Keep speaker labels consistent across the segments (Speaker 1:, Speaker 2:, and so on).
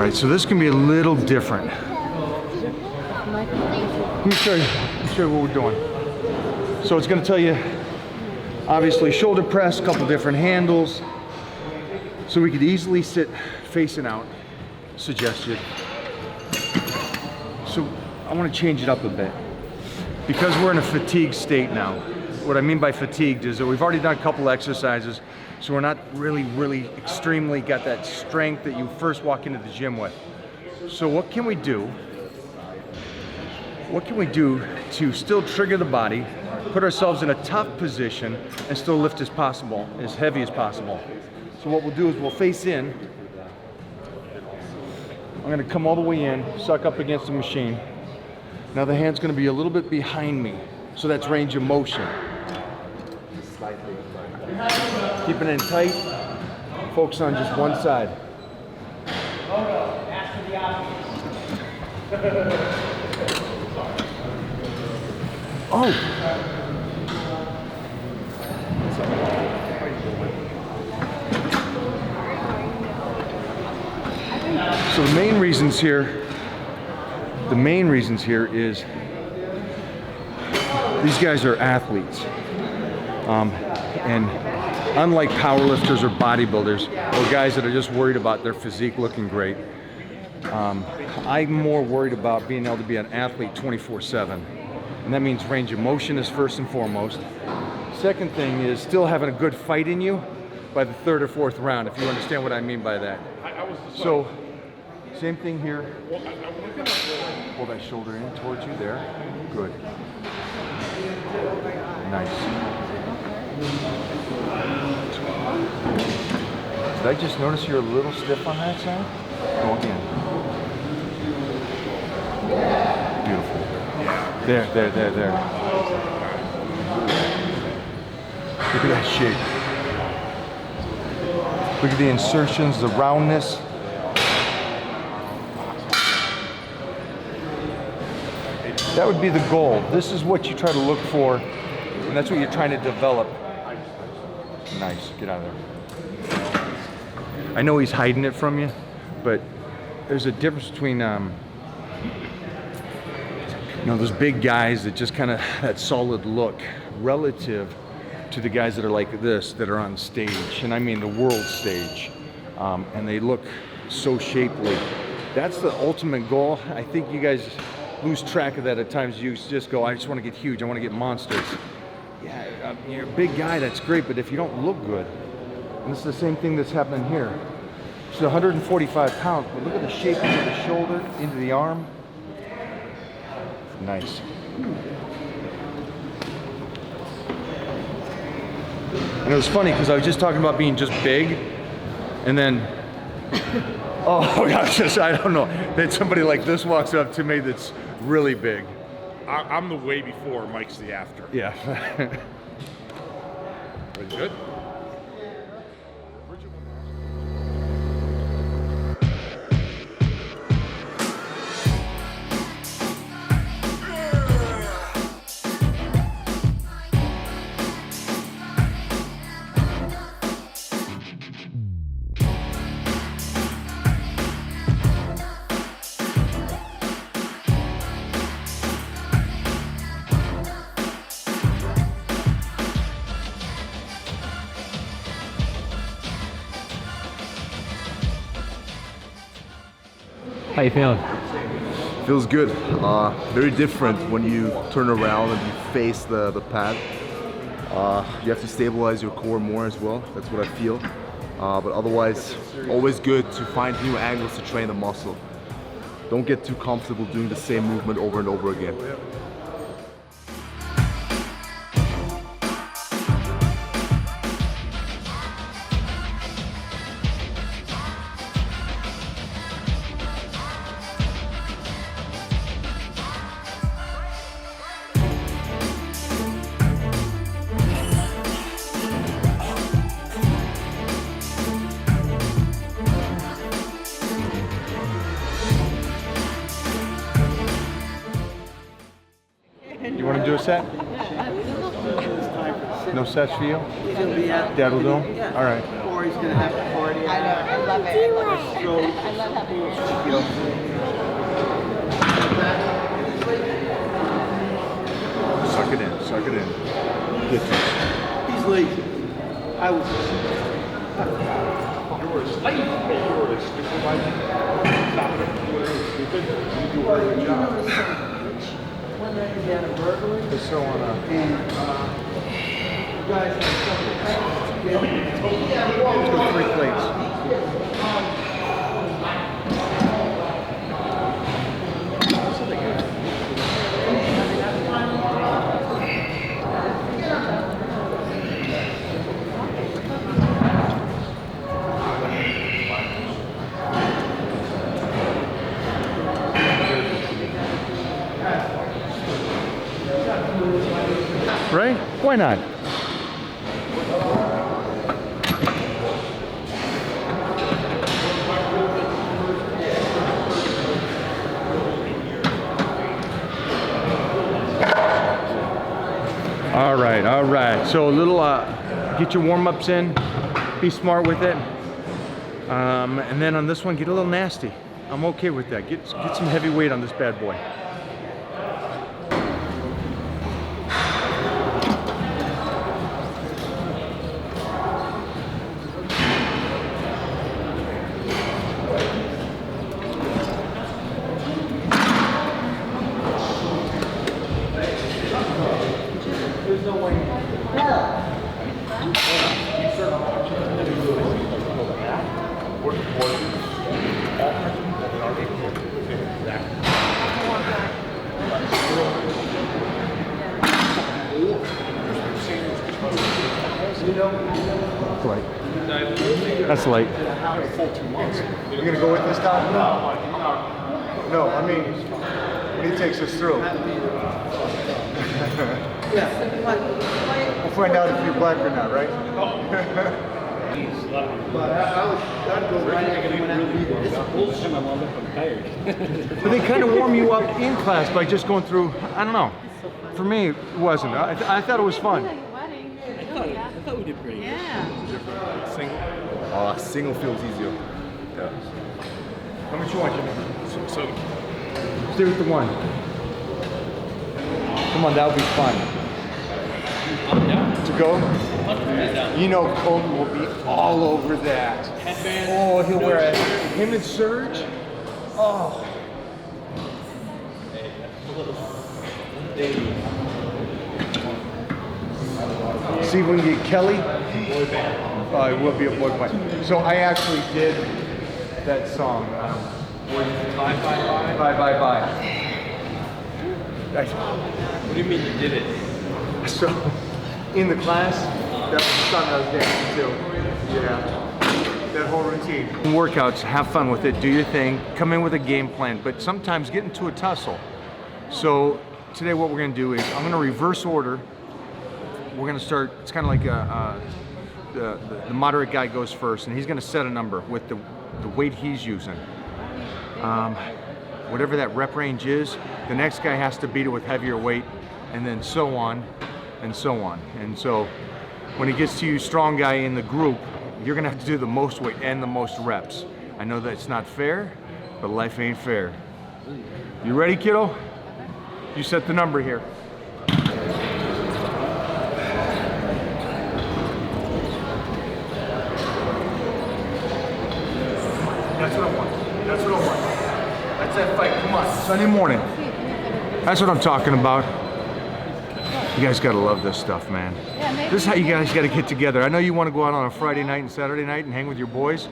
Speaker 1: right, so this can be a little different. Let me show you what we're doing. So it's gonna tell you, obviously, shoulder press, a couple different handles. So we could easily sit facing out, suggested. So I wanna change it up a bit. Because we're in a fatigue state now. What I mean by fatigued is that we've already done a couple exercises, so we're not really extremely got that strength that you first walk into the gym with. So what can we do? What can we do to still trigger the body, put ourselves in a tough position, and still lift as possible, as heavy as possible? So what we'll do is we'll face in. I'm gonna come all the way in, suck up against the machine. Now the hand's gonna be a little bit behind me, so that's range of motion. Keeping it in tight, focus on just one side. Oh! So the main reasons here is these guys are athletes. And unlike powerlifters or bodybuilders or guys that are just worried about their physique looking great, I'm more worried about being able to be an athlete 24/7. And that means range of motion is first and foremost. Second thing is still having a good fight in you by the third or fourth round, if you understand what I mean by that. So, same thing here. Pull that shoulder in towards you there. Good. Nice. Did I just notice you're a little stiff on that side? Go again. Beautiful. There. Look at that shape. Look at the insertions, the roundness. That would be the goal. This is what you try to look for, and that's what you're trying to develop. Nice, get out of there. I know he's hiding it from you, but there's a difference between, those big guys that just kind of that solid look relative to the guys that are like this, that are on stage, and I mean the world stage, and they look so shapely. That's the ultimate goal. I think you guys lose track of that at times. You just go, I just want to get huge, I want to get monsters. Yeah, you're a big guy, that's great, but if you don't look good, and it's the same thing that's happening here. She's 145 pounds, but look at the shape into the shoulder, into the arm. Nice. And it was funny because I was just talking about being just big, and then, oh gosh, I don't know. Then somebody like this walks up to me that's really big.
Speaker 2: I'm the way before, Mike's the after.
Speaker 1: Yeah.
Speaker 2: Very good.
Speaker 3: How you feeling?
Speaker 4: Feels good. Very different when you turn around and you face the pad. You have to stabilize your core more as well. That's what I feel. But otherwise, always good to find new angles to train the muscle. Don't get too comfortable doing the same movement over and over again.
Speaker 1: You want to do a set? No sets for you?
Speaker 5: He's gonna be at
Speaker 1: Dad will do them?
Speaker 5: Yeah.
Speaker 1: All right.
Speaker 5: Or he's gonna have a party
Speaker 3: I know. I love it. I love it. I love having it.
Speaker 1: Suck it in. Suck it in. Get this.
Speaker 5: He's lazy. I was.
Speaker 2: Yours. Yours. Stop it. You do a very good job.
Speaker 1: Just so on a... Let's go 3 plates. Right? Why not? All right. So a little, get your warm-ups in, be smart with it. And then on this one, get a little nasty. I'm okay with that. Get some heavy weight on this bad boy. That's light.
Speaker 4: You're gonna go with this time? No, I mean, when he takes us through. We'll find out if you're black or not, right?
Speaker 5: But I'd go right after when it's bullshit. I'm tired.
Speaker 1: But they kind of warm you up in class by just going through, I don't know. For me, it wasn't. I thought it was fun.
Speaker 5: I thought we did pretty good.
Speaker 3: Yeah.
Speaker 4: Single. Single feels easier. Yeah.
Speaker 1: How much you want, Jimmy?
Speaker 2: So
Speaker 1: Stay with the 1. Come on, that would be fun. To go? You know Kobe will be all over that. Oh, he'll wear it. Him and Serge? Oh. See if we can get Kelly. It will be a boy band. So I actually did that song. Bye, bye, bye.
Speaker 5: What do you mean you did it?
Speaker 1: So, in the class, that was the song I was dancing to. Yeah. That whole routine. Workouts, have fun with it, do your thing, come in with a game plan, but sometimes get into a tussle. So, today what we're gonna do is, I'm gonna reverse order. We're gonna start, it's kind of like the moderate guy goes first, and he's gonna set a number with the weight he's using. Whatever that rep range is, the next guy has to beat it with heavier weight, and then so on, and so on. And so, when it gets to you, strong guy in the group, you're gonna have to do the most weight and the most reps. I know that it's not fair, but life ain't fair. You ready, kiddo? You set the number here. That's what I want. That's what I want. That's that fight. Come on. Sunday morning. That's what I'm talking about. You guys gotta love this stuff, man. This is how you guys gotta get together. I know you want to go out on a Friday night and Saturday night and hang with your boys.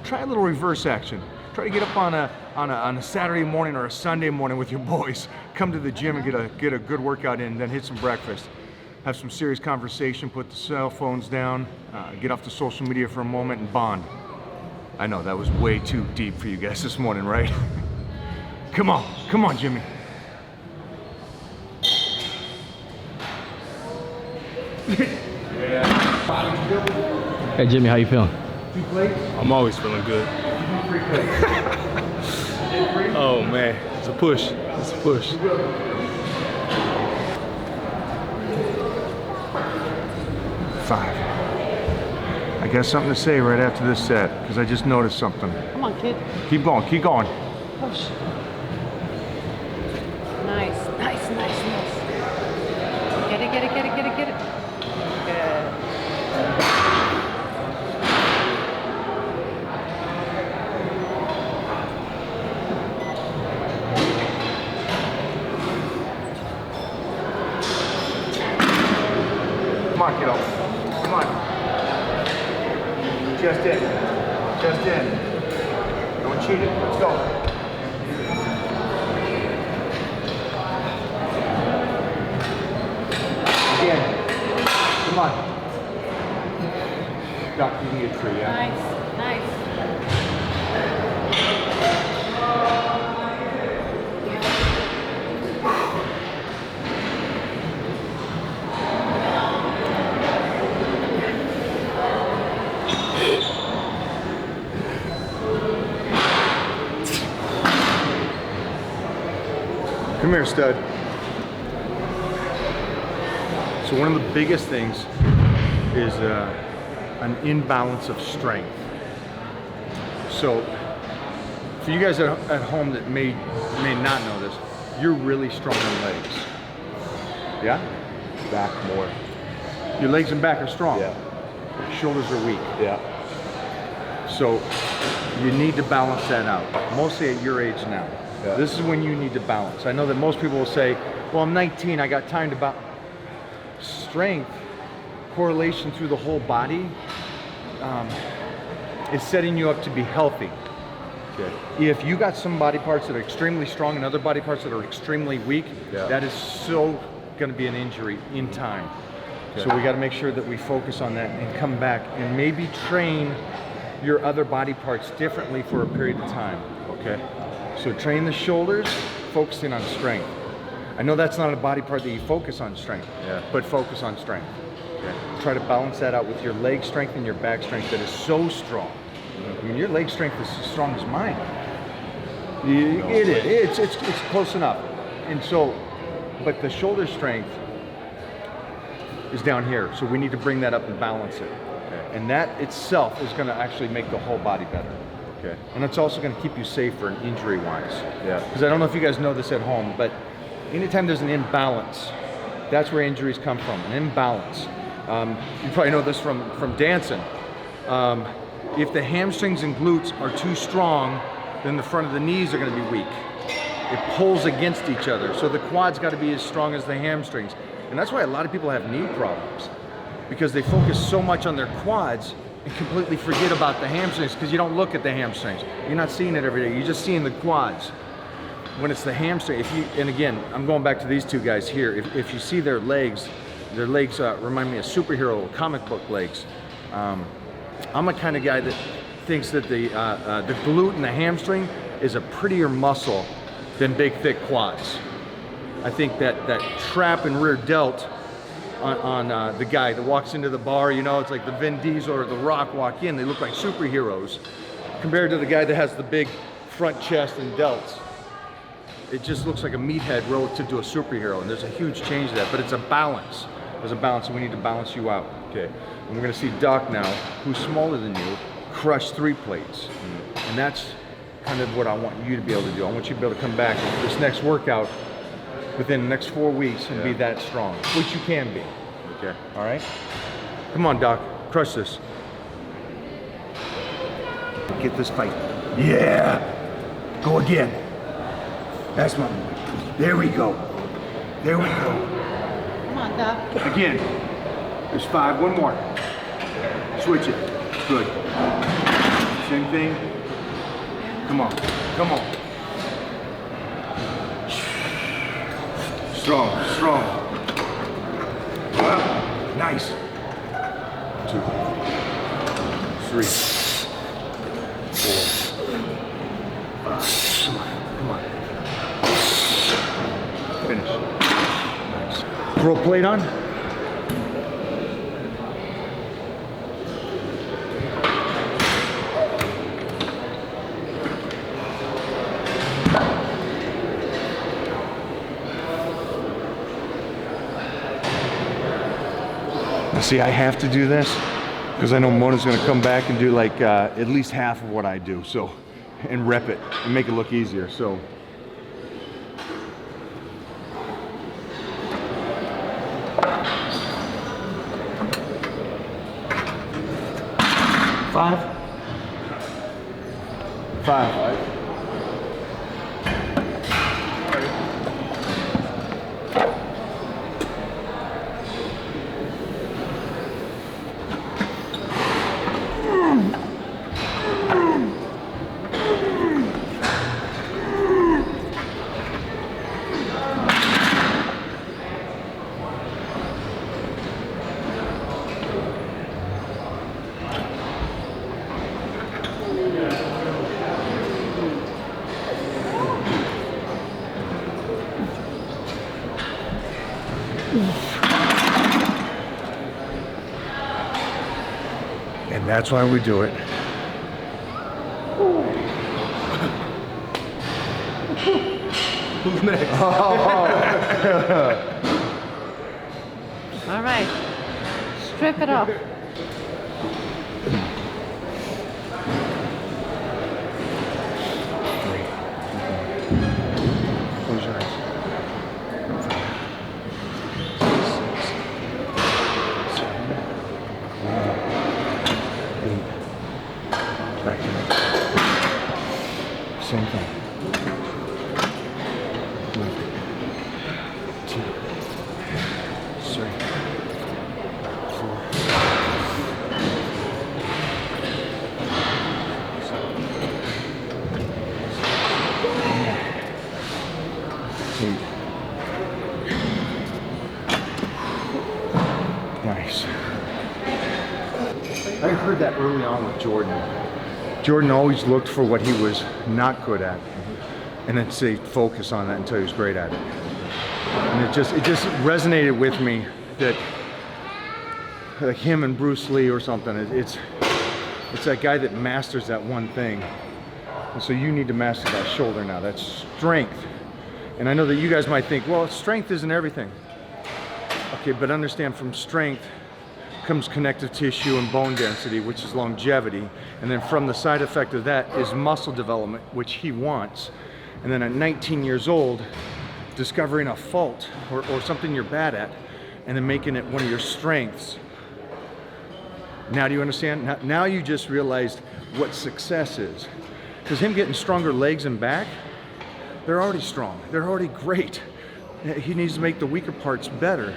Speaker 1: Try a little reverse action. Try to get up on a Saturday morning or a Sunday morning with your boys. Come to the gym and get a good workout in, then hit some breakfast. Have some serious conversation. Put the cell phones down. Get off the social media for a moment and bond. I know that was way too deep for you guys this morning, right? Come on, Jimmy.
Speaker 5: Hey Jimmy, how you feeling?
Speaker 1: 2 plates?
Speaker 2: I'm always feeling good.
Speaker 1: 3 plates.
Speaker 2: Oh man, it's a push. It's a push.
Speaker 1: 5. I got something to say right after this set, because I just noticed something.
Speaker 3: Come on, kid.
Speaker 1: Keep going, keep going.
Speaker 3: Push. Nice, nice, nice, nice. Get it, get it, get it, get it, get it. Good.
Speaker 1: Come on, kiddo. Come on. Chest in. Chest in. Don't cheat it. Let's go. Again. Come on. Doc, you need a tree, yeah?
Speaker 3: Nice, nice.
Speaker 1: Come here, stud. So one of the biggest things is an imbalance of strength. So for you guys at home that may not know this, you're really strong on legs. Yeah?
Speaker 4: Back more.
Speaker 1: Your legs and back are strong.
Speaker 4: Yeah.
Speaker 1: Shoulders are weak.
Speaker 4: Yeah.
Speaker 1: So you need to balance that out, mostly at your age now.
Speaker 4: Yeah.
Speaker 1: This is when you need to balance. I know that most people will say, well, I'm 19, I got time to balance. Strength, correlation through the whole body, is setting you up to be healthy.
Speaker 4: Okay.
Speaker 1: If you got some body parts that are extremely strong and other body parts that are extremely weak,
Speaker 4: Yeah.
Speaker 1: that is so going to be an injury in time.
Speaker 4: Okay.
Speaker 1: So we got to make sure that we focus on that and come back and maybe train your other body parts differently for a period of time.
Speaker 4: Okay.
Speaker 1: So train the shoulders, focusing on strength. I know that's not a body part that you focus on strength,
Speaker 4: Yeah.
Speaker 1: but focus on strength.
Speaker 4: Okay.
Speaker 1: Try to balance that out with your leg strength and your back strength that is so strong. I mean, your leg strength is as strong as mine. It is. It's close enough. And so, but the shoulder strength is down here. So we need to bring that up and balance it.
Speaker 4: Okay.
Speaker 1: And that itself is going to actually make the whole body better.
Speaker 4: Okay.
Speaker 1: And it's also going to keep you safer injury-wise.
Speaker 4: Yeah.
Speaker 1: Because I don't know if you guys know this at home, but anytime there's an imbalance, that's where injuries come from, an imbalance. You probably know this from dancing. If the hamstrings and glutes are too strong, then the front of the knees are going to be weak. It pulls against each other. So the quads got to be as strong as the hamstrings. And that's why a lot of people have knee problems, because they focus so much on their quads and completely forget about the hamstrings, because you don't look at the hamstrings. You're not seeing it every day. You're just seeing the quads. When it's the hamstring, and again, I'm going back to these two guys here. If you see their legs remind me of superhero comic book legs. I'm a kind of guy that thinks that the glute and the hamstring is a prettier muscle than big, thick quads. I think that trap and rear delt on the guy that walks into the bar, you know, it's like the Vin Diesel or the Rock walk in, they look like superheroes, compared to the guy that has the big front chest and delts. It just looks like a meathead relative to a superhero, and there's a huge change to that, but it's a balance. There's a balance, and we need to balance you out. Okay, and we're gonna see Doc now, who's smaller than you, crush 3 plates. And that's kind of what I want you to be able to do. I want you to be able to come back this next workout within the next 4 weeks and be that strong, which you can be.
Speaker 4: Okay.
Speaker 1: All right? Come on, Doc, crush this. Get this fight. Yeah! Go again. That's my boy. There we go. There we go.
Speaker 3: Come on, Doc.
Speaker 1: Again. There's 5. One more. Switch it. Good. Same thing. Come on. Come on. Strong. Strong. Wow. Nice. 2, 3, 4, 5. Come on. Come on. Finish. Nice. Throw a plate on. See, I have to do this Because I know Mona's gonna come back and do like at least half of what I do, so, and rep it and make it look easier, so. Five. And that's why we do it.
Speaker 2: Who's next?
Speaker 3: All right. Strip it off.
Speaker 1: Close your eyes. 5, 6, 7, 8. Back in. Same thing. 1, 2, 3, 4, 8. Nice. I heard that early on with Jordan. Jordan always looked for what he was not good at, and then say focus on that until he was great at it. And it just resonated with me that like him and Bruce Lee or something. It's that guy that masters that one thing. And so you need to master that shoulder now. That's strength. And I know that you guys might think, well, strength isn't everything. Okay, but understand from strength comes connective tissue and bone density, which is longevity. And then from the side effect of that is muscle development, which he wants. And then at 19 years old, discovering a fault or something you're bad at, and then making it one of your strengths. Now do you understand? Now you just realized what success is. Because him getting stronger legs and back, they're already strong. They're already great. He needs to make the weaker parts better.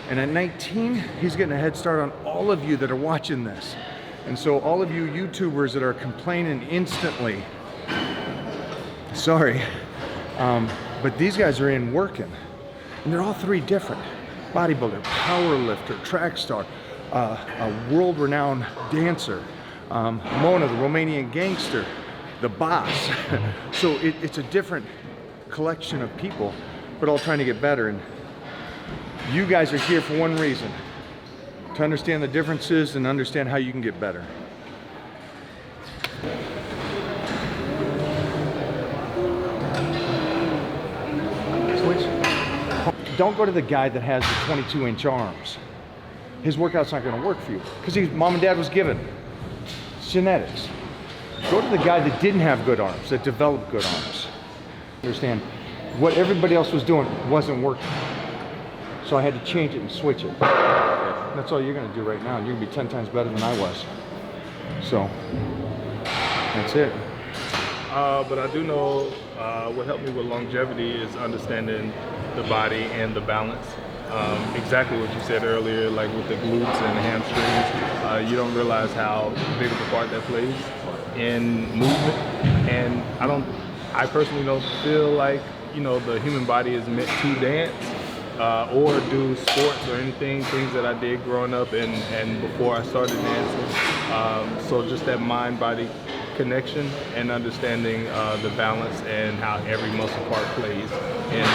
Speaker 1: And at 19, he's getting a head start on all of you that are watching this. And so all of you YouTubers that are complaining instantly, sorry, but these guys are in working. And they're all three different. Bodybuilder, power lifter, track star, a world-renowned dancer, Mona, the Romanian gangster, the boss. So it's a different collection of people, but all trying to get better. And you guys are here for one reason, to understand the differences and understand how you can get better. Switch. Don't go to the guy that has the 22-inch arms. His workout's not gonna work for you, because mom and dad was given. It's genetics. Go to the guy that didn't have good arms, that developed good arms. Understand, what everybody else was doing wasn't working. So I had to change it and switch it. That's all you're gonna do right now. You're gonna be 10 times better than I was. So, that's it.
Speaker 2: But I do know what helped me with longevity is understanding the body and the balance. Exactly what you said earlier, like with the glutes and the hamstrings, you don't realize how big of a part that plays in movement. And I personally don't feel like, the human body is meant to dance or do sports or things that I did growing up and before I started dancing. So just that mind-body connection and understanding the balance and how every muscle part plays in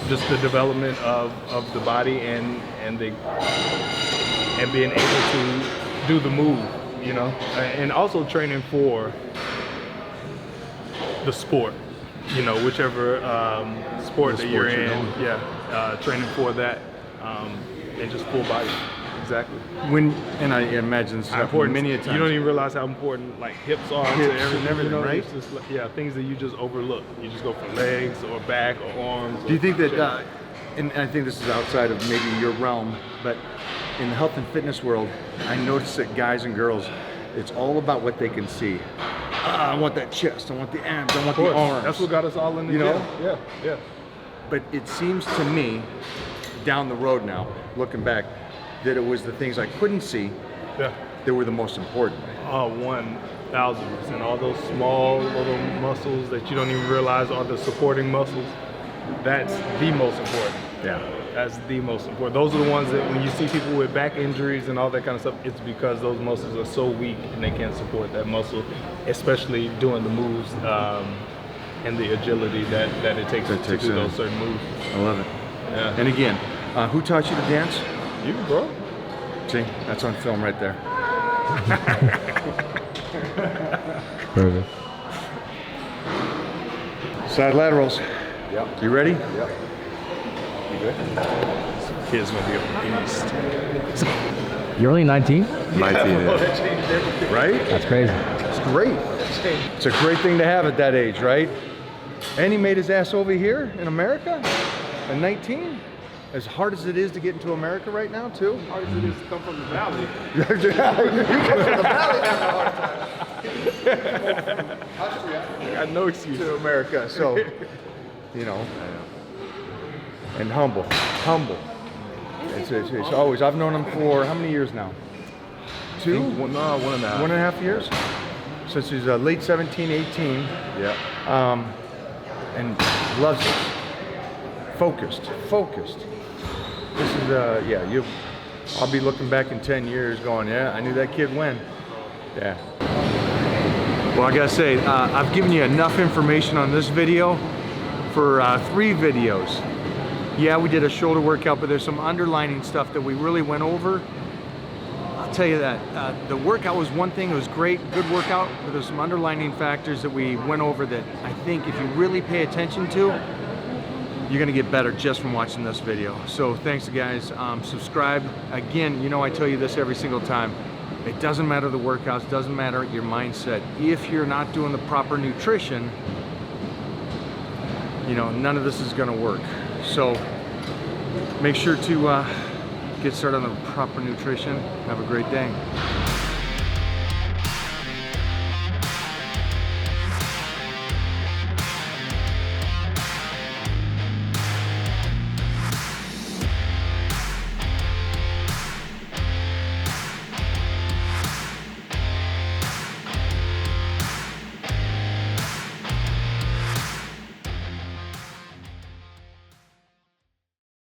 Speaker 2: just the development of the body and being able to do the move, and also training for the sport, whichever sport that you're in, training for that, and just full body. Exactly.
Speaker 1: And I imagine this happened
Speaker 2: Important.
Speaker 1: many a times.
Speaker 2: You don't even realize how important like hips are
Speaker 1: Hips
Speaker 2: to
Speaker 1: and
Speaker 2: everything,
Speaker 1: everything,
Speaker 2: you know?
Speaker 1: right?
Speaker 2: It's just like, yeah, things that you just overlook. You just go for legs or back or arms.
Speaker 1: Do you think that,
Speaker 2: chest.
Speaker 1: and I think this is outside of maybe your realm, but in the health and fitness world, I notice that guys and girls, it's all about what they can see. I want that chest, I want the abs, I want
Speaker 2: Of
Speaker 1: the
Speaker 2: course,
Speaker 1: arms.
Speaker 2: that's what got us all in the
Speaker 1: You
Speaker 2: gym.
Speaker 1: know?
Speaker 2: Yeah, yeah.
Speaker 1: But it seems to me, down the road now, looking back, that it was the things I couldn't see
Speaker 2: Yeah.
Speaker 1: that were the most important.
Speaker 2: 1,000%. All those small little muscles that you don't even realize are the supporting muscles, that's the most important.
Speaker 1: Yeah.
Speaker 2: That's the most important. Those are the ones that when you see people with back injuries and all that kind of stuff, it's because those muscles are so weak and they can't support that muscle, especially doing the moves and the agility that it takes to do those certain moves.
Speaker 1: I love it.
Speaker 2: Yeah.
Speaker 1: And again, who taught you to dance?
Speaker 2: You, bro.
Speaker 1: See, that's on film right there.
Speaker 6: Perfect.
Speaker 1: Side laterals.
Speaker 4: Yep.
Speaker 1: You ready?
Speaker 4: Yep. You good?
Speaker 2: Kid's gonna be a beast.
Speaker 6: You're only 19?
Speaker 4: 19, yeah.
Speaker 1: Right?
Speaker 6: That's crazy.
Speaker 1: It's great. It's a great thing to have at that age, right? And he made his ass over here in America at 19. As hard as it is to get into America right now, too.
Speaker 2: Hard as it is to come from the valley.
Speaker 1: You come from the valley.
Speaker 2: I got no excuse.
Speaker 1: To America, so, you know. And humble. It's always, I've known him for how many years now? 2?
Speaker 4: No, 1.5.
Speaker 1: 1.5 years? Since he's late 17, 18.
Speaker 4: Yeah.
Speaker 1: And loves it. Focused. This is, yeah, I'll be looking back in 10 years going, yeah, I knew that kid when. Yeah. Well, I gotta say, I've given you enough information on this video for 3 videos. Yeah, we did a shoulder workout, but there's some underlining stuff that we really went over. I'll tell you that. The workout was one thing, it was great, good workout, but there's some underlining factors that we went over that I think if you really pay attention to, you're gonna get better just from watching this video. So thanks guys, subscribe. Again, you know I tell you this every single time. It doesn't matter the workouts, doesn't matter your mindset. If you're not doing the proper nutrition, you know, none of this is gonna work. So make sure to get started on the proper nutrition. Have a great day.